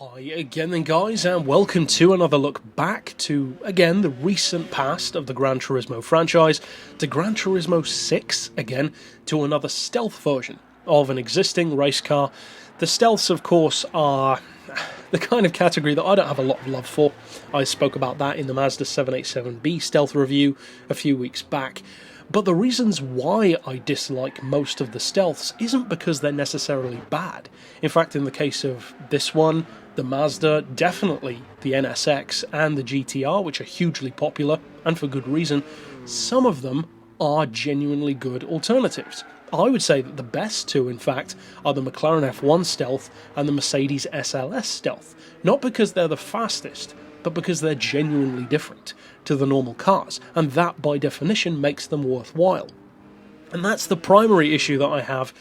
Hi again then guys, and welcome to another look back to, again, the recent past of the Gran Turismo franchise, to Gran Turismo 6, again, to another stealth version of an existing race car. The stealths, of course, are the kind of category that I don't have a lot of love for. I spoke about that in the Mazda 787B stealth review a few weeks back. But the reasons why I dislike most of the stealths isn't because they're necessarily bad. In fact, in the case of this one, the Mazda, definitely the NSX and the GTR, which are hugely popular, and for good reason, some of them are genuinely good alternatives. I would say that the best two, in fact, are the McLaren F1 Stealth and the Mercedes SLS Stealth. Not because they're the fastest, but because they're genuinely different to the normal cars, and that by definition makes them worthwhile. And that's the primary issue that I have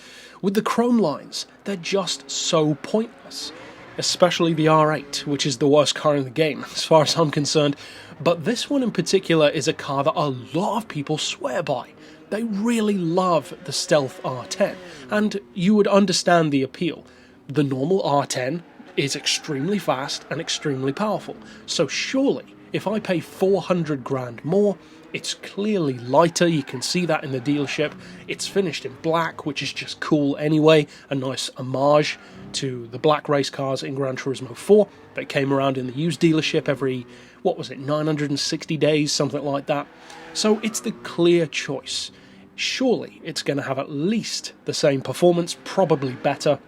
with the chrome lines. They're just so pointless, especially the R8, which is the worst car in the game as far as I'm concerned. But this one in particular is a car that a lot of people swear by. They really love the Stealth R10, and you would understand the appeal. The normal R10 is extremely fast and extremely powerful, so surely if I pay 400 grand more, it's clearly lighter. You can see that in the dealership. It's finished in black, which is just cool anyway, a nice homage to the black race cars in Gran Turismo 4 that came around in the used dealership every, 960 days, something like that. So it's the clear choice. Surely it's going to have at least the same performance, probably better.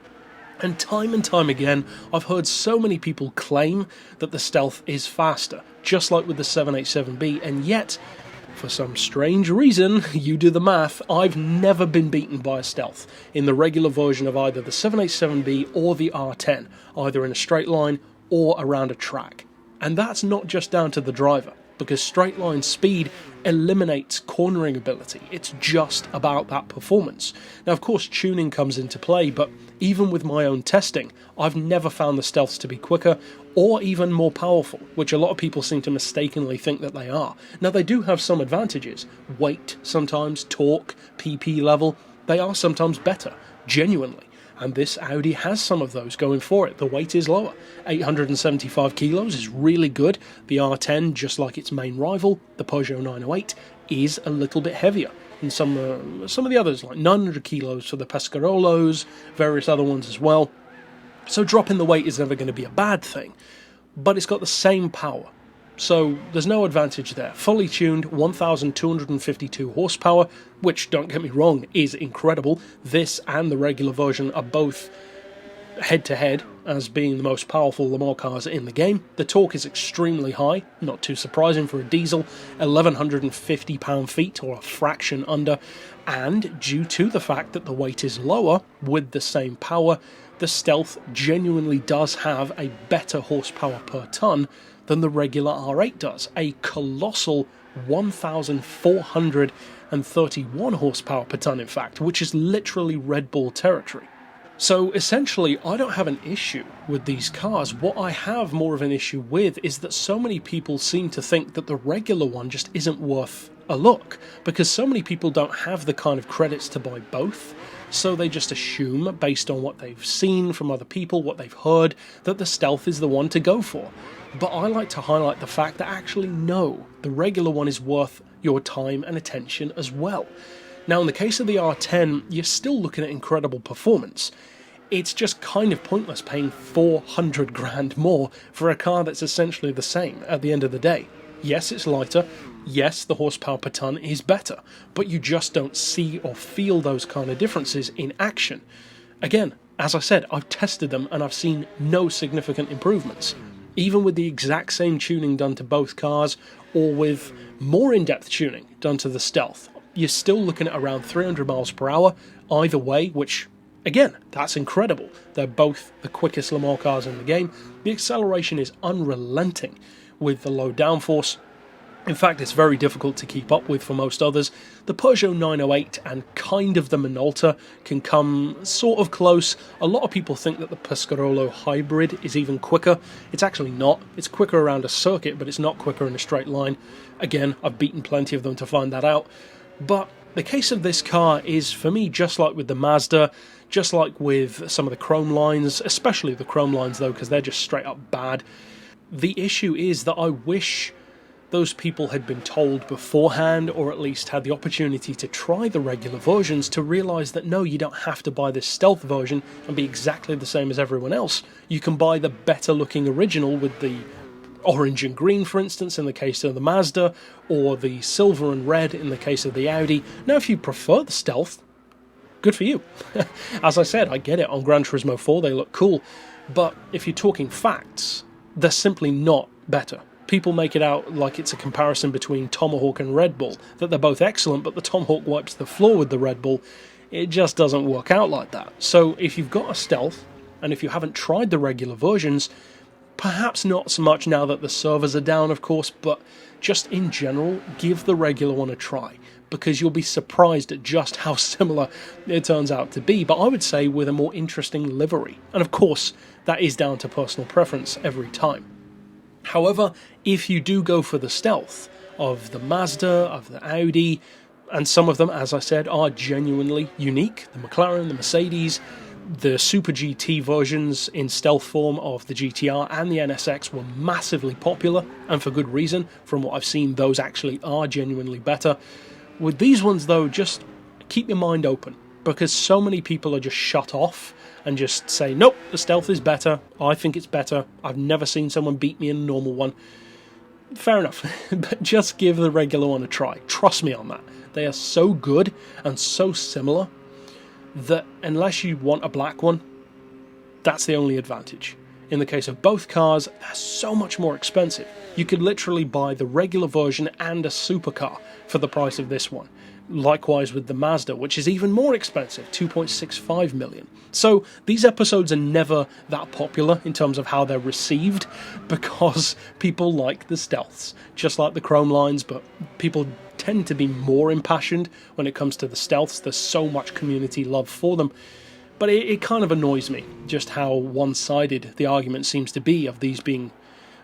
And time again, I've heard so many people claim that the Stealth is faster, just like with the 787B, and yet, for some strange reason, you do the math, I've never been beaten by a Stealth in the regular version of either the 787B or the R10, either in a straight line or around a track. And that's not just down to the driver, because straight line speed eliminates cornering ability. It's just about that performance. Now, of course, tuning comes into play, but even with my own testing, I've never found the Stealths to be quicker or even more powerful, which a lot of people seem to mistakenly think that they are. Now, they do have some advantages. Weight, sometimes, torque, PP level, they are sometimes better, genuinely. And this Audi has some of those going for it. The weight is lower. 875 kilos is really good. The R10, just like its main rival, the Peugeot 908, is a little bit heavier. And some of the others, like 900 kilos for the Pescarolos, various other ones as well. So dropping the weight is never going to be a bad thing. But it's got the same power. So there's no advantage there. Fully tuned, 1,252 horsepower, which, don't get me wrong, is incredible. This and the regular version are both head-to-head as being the most powerful Le Mans cars in the game. The torque is extremely high, not too surprising for a diesel, 1,150 pound-feet, or a fraction under, and due to the fact that the weight is lower with the same power, the Stealth genuinely does have a better horsepower per tonne than the regular R8 does, a colossal 1,431 horsepower per tonne in fact, which is literally Red Bull territory. So essentially, I don't have an issue with these cars. What I have more of an issue with is that so many people seem to think that the regular one just isn't worth a look, because so many people don't have the kind of credits to buy both, so they just assume, based on what they've seen from other people, what they've heard, that the Stealth is the one to go for. But I like to highlight the fact that actually no, the regular one is worth your time and attention as well. Now in the case of the R10, you're still looking at incredible performance. It's just kind of pointless paying 400 grand more for a car that's essentially the same at the end of the day. Yes, it's lighter. Yes, the horsepower per tonne is better, but you just don't see or feel those kind of differences in action. Again, as I said, I've tested them and I've seen no significant improvements. Even with the exact same tuning done to both cars, or with more in-depth tuning done to the Stealth, you're still looking at around 300 miles per hour either way, which, again, that's incredible. They're both the quickest Le Mans cars in the game. The acceleration is unrelenting with the low downforce. In fact, it's very difficult to keep up with for most others. The Peugeot 908 and kind of the Minolta can come sort of close. A lot of people think that the Pescarolo hybrid is even quicker. It's actually not. It's quicker around a circuit, but it's not quicker in a straight line. Again, I've beaten plenty of them to find that out. But The case of this car is, for me, just like with the Mazda, just like with some of the chrome lines, especially the chrome lines though, because they're just straight up bad. The issue is that I wish those people had been told beforehand, or at least had the opportunity to try the regular versions, to realise that no, you don't have to buy this stealth version and be exactly the same as everyone else. You can buy the better looking original with the orange and green, for instance, in the case of the Mazda, or the silver and red in the case of the Audi. Now, if you prefer the stealth, good for you. As I said, I get it, on Gran Turismo 4 they look cool, but if you're talking facts, they're simply not better. People make it out like it's a comparison between Tomahawk and Red Bull, that they're both excellent, but the Tomahawk wipes the floor with the Red Bull. It just doesn't work out like that. So if you've got a stealth, and if you haven't tried the regular versions, perhaps not so much now that the servers are down, of course, but just in general, give the regular one a try, because you'll be surprised at just how similar it turns out to be, but I would say with a more interesting livery. And of course, that is down to personal preference every time. However, if you do go for the stealth of the Mazda, of the Audi, and some of them, as I said, are genuinely unique, the McLaren, the Mercedes, the Super GT versions in stealth form of the GTR and the NSX were massively popular, and for good reason. From what I've seen, those actually are genuinely better. With these ones though, just keep your mind open, because so many people are just shut off and just say, nope, the stealth is better, I think it's better, I've never seen someone beat me in a normal one. Fair enough, but just give the regular one a try. Trust me on that. They are so good and so similar that unless you want a black one, that's the only advantage. In the case of both cars, they're so much more expensive. You could literally buy the regular version and a supercar for the price of this one. Likewise with the Mazda, which is even more expensive, 2.65 million. So these episodes are never that popular in terms of how they're received, because people like the stealths, just like the chrome lines, but people tend to be more impassioned when it comes to the stealths. There's so much community love for them. But it kind of annoys me just how one-sided the argument seems to be of these being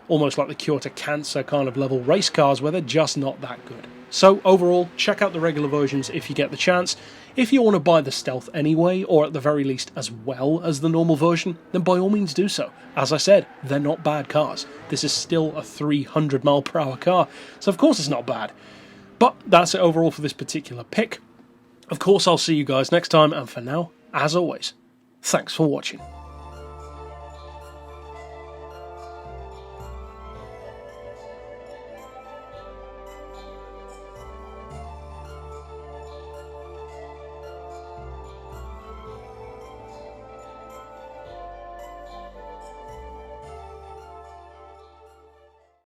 almost like the cure to cancer kind of level race cars, where they're just not that good. So overall, check out the regular versions if you get the chance. If you want to buy the stealth anyway, or at the very least as well as the normal version, then by all means do so. As I said, they're not bad cars. This is still a 300 mile per hour car, so of course it's not bad. But that's it overall for this particular pick. Of course, I'll see you guys next time, and for now, as always, thanks for watching.